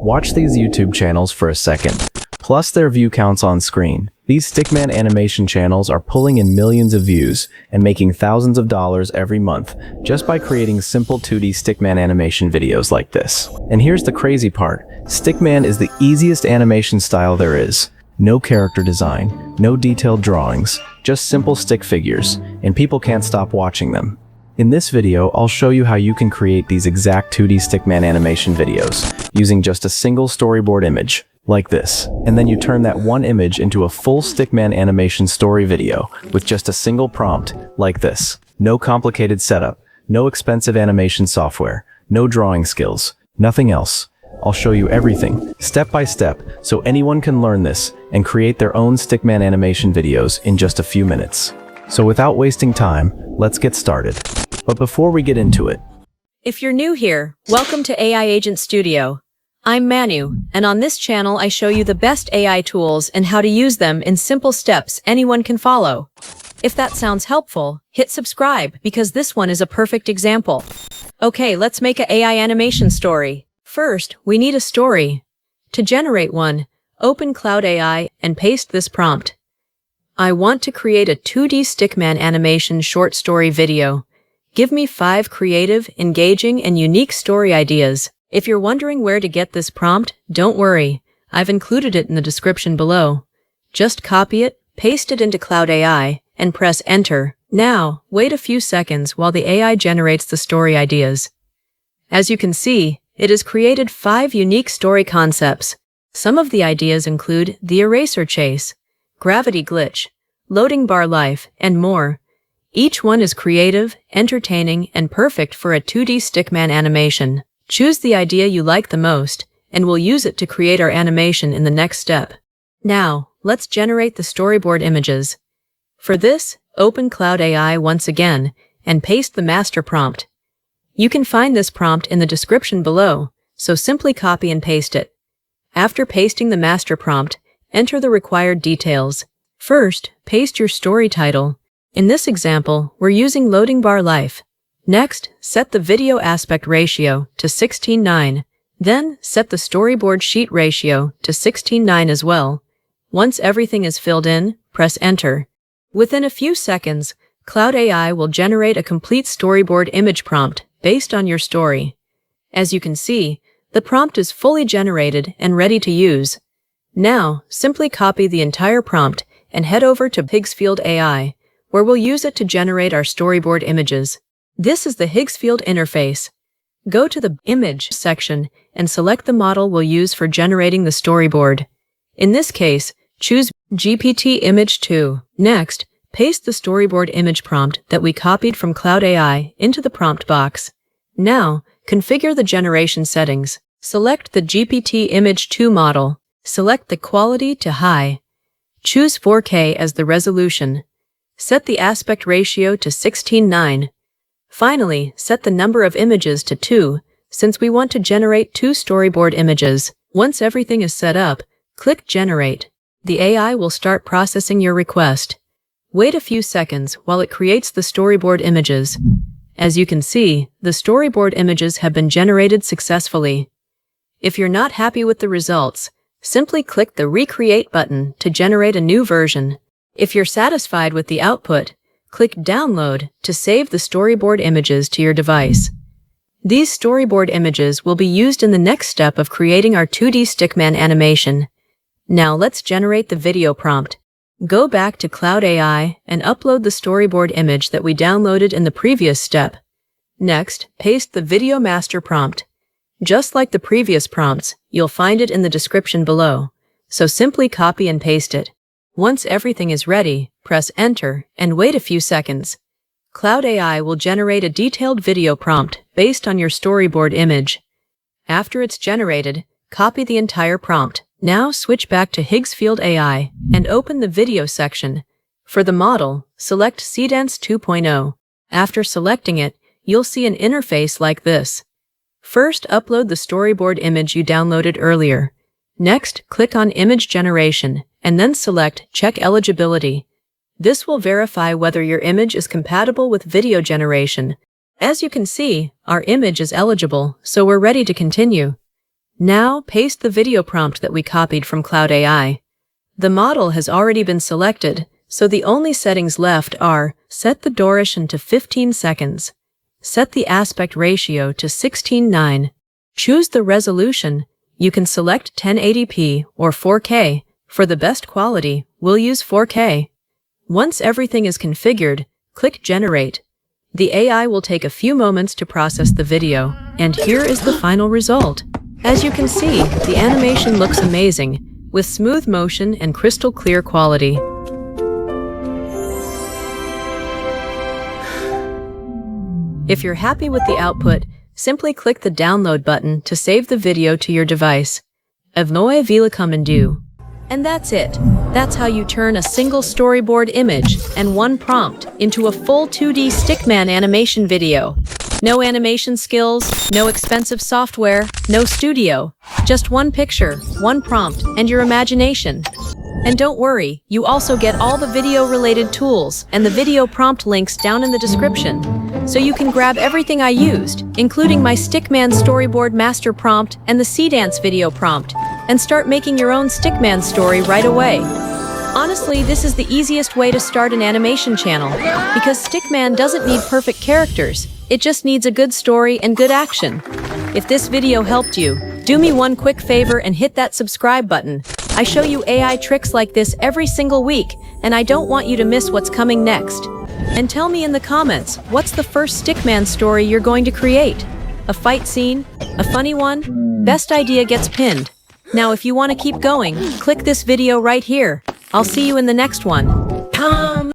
Watch these YouTube channels for a second, plus their view counts on screen. These Stickman animation channels are pulling in millions of views and making thousands of dollars every month just by creating simple 2D Stickman animation videos like this. And here's the crazy part. Stickman is the easiest animation style there is. No character design, no detailed drawings, just simple stick figures, and people can't stop watching them. In this video, I'll show you how you can create these exact 2D Stickman animation videos using just a single storyboard image, like this. And then you turn that one image into a full Stickman animation story video with just a single prompt, like this. No complicated setup, no expensive animation software, no drawing skills, nothing else. I'll show you everything, step by step, so anyone can learn this and create their own Stickman animation videos in just a few minutes. So without wasting time, let's get started. But before we get into it, if you're new here, welcome to AI Agent Studio. I'm Manu, and on this channel I show you the best AI tools and how to use them in simple steps anyone can follow. If that sounds helpful, hit subscribe because this one is a perfect example. Okay, let's make an AI animation story. First, we need a story. To generate one, open Cloud AI and paste this prompt. I want to create a 2D Stickman animation short story video. Give me 5 creative, engaging, and unique story ideas. If you're wondering where to get this prompt, don't worry. I've included it in the description below. Just copy it, paste it into Cloud AI, and press Enter. Now, wait a few seconds while the AI generates the story ideas. As you can see, it has created 5 unique story concepts. Some of the ideas include the eraser chase, gravity glitch, loading bar life, and more. Each one is creative, entertaining, and perfect for a 2D Stickman animation. Choose the idea you like the most, and we'll use it to create our animation in the next step. Now, let's generate the storyboard images. For this, open Cloud AI once again, and paste the master prompt. You can find this prompt in the description below, so simply copy and paste it. After pasting the master prompt, enter the required details. First, paste your story title. In this example, we're using loading bar life. Next, set the video aspect ratio to 16:9. Then, set the storyboard sheet ratio to 16:9 as well. Once everything is filled in, press Enter. Within a few seconds, Cloud AI will generate a complete storyboard image prompt based on your story. As you can see, the prompt is fully generated and ready to use. Now, simply copy the entire prompt and head over to Higgsfield AI, where we'll use it to generate our storyboard images. This is the Higgsfield interface. Go to the Image section and select the model we'll use for generating the storyboard. In this case, choose GPT Image 2. Next, paste the storyboard image prompt that we copied from Cloud AI into the prompt box. Now, configure the generation settings. Select the GPT Image 2 model. Select the quality to high. Choose 4K as the resolution. Set the aspect ratio to 16:9. Finally, set the number of images to 2, since we want to generate 2 storyboard images. Once everything is set up, click Generate. The AI will start processing your request. Wait a few seconds while it creates the storyboard images. As you can see, the storyboard images have been generated successfully. If you're not happy with the results, simply click the Recreate button to generate a new version. If you're satisfied with the output, click Download to save the storyboard images to your device. These storyboard images will be used in the next step of creating our 2D Stickman animation. Now let's generate the video prompt. Go back to Cloud AI and upload the storyboard image that we downloaded in the previous step. Next, paste the video master prompt. Just like the previous prompts, you'll find it in the description below, so simply copy and paste it. Once everything is ready, press Enter and wait a few seconds. Cloud AI will generate a detailed video prompt based on your storyboard image. After it's generated, copy the entire prompt. Now switch back to Higgsfield AI and open the video section. For the model, select Seedance 2.0. After selecting it, you'll see an interface like this. First, upload the storyboard image you downloaded earlier. Next, click on Image Generation, and then select Check Eligibility. This will verify whether your image is compatible with video generation. As you can see, our image is eligible, so we're ready to continue. Now, paste the video prompt that we copied from Cloud AI. The model has already been selected, so the only settings left are set the duration to 15 seconds, set the aspect ratio to 16:9, choose the resolution. You can select 1080p or 4K. For the best quality, we'll use 4K. Once everything is configured, click Generate. The AI will take a few moments to process the video, and here is the final result. As you can see, the animation looks amazing, with smooth motion and crystal clear quality. If you're happy with the output, simply click the download button to save the video to your device. Evnoe Vilacamendu. And that's it. That's how you turn a single storyboard image and one prompt into a full 2D Stickman animation video. No animation skills, no expensive software, no studio. Just one picture, one prompt, and your imagination. And don't worry, you also get all the video-related tools and the video prompt links down in the description. So you can grab everything I used, including my Stickman storyboard master prompt and the Seedance video prompt, and start making your own Stickman story right away. Honestly, this is the easiest way to start an animation channel, because Stickman doesn't need perfect characters, it just needs a good story and good action. If this video helped you, do me one quick favor and hit that subscribe button. I show you AI tricks like this every single week, and I don't want you to miss what's coming next. And tell me in the comments, what's the first Stickman story you're going to create? A fight scene? A funny one? Best idea gets pinned. Now if you want to keep going, click this video right here. I'll see you in the next one.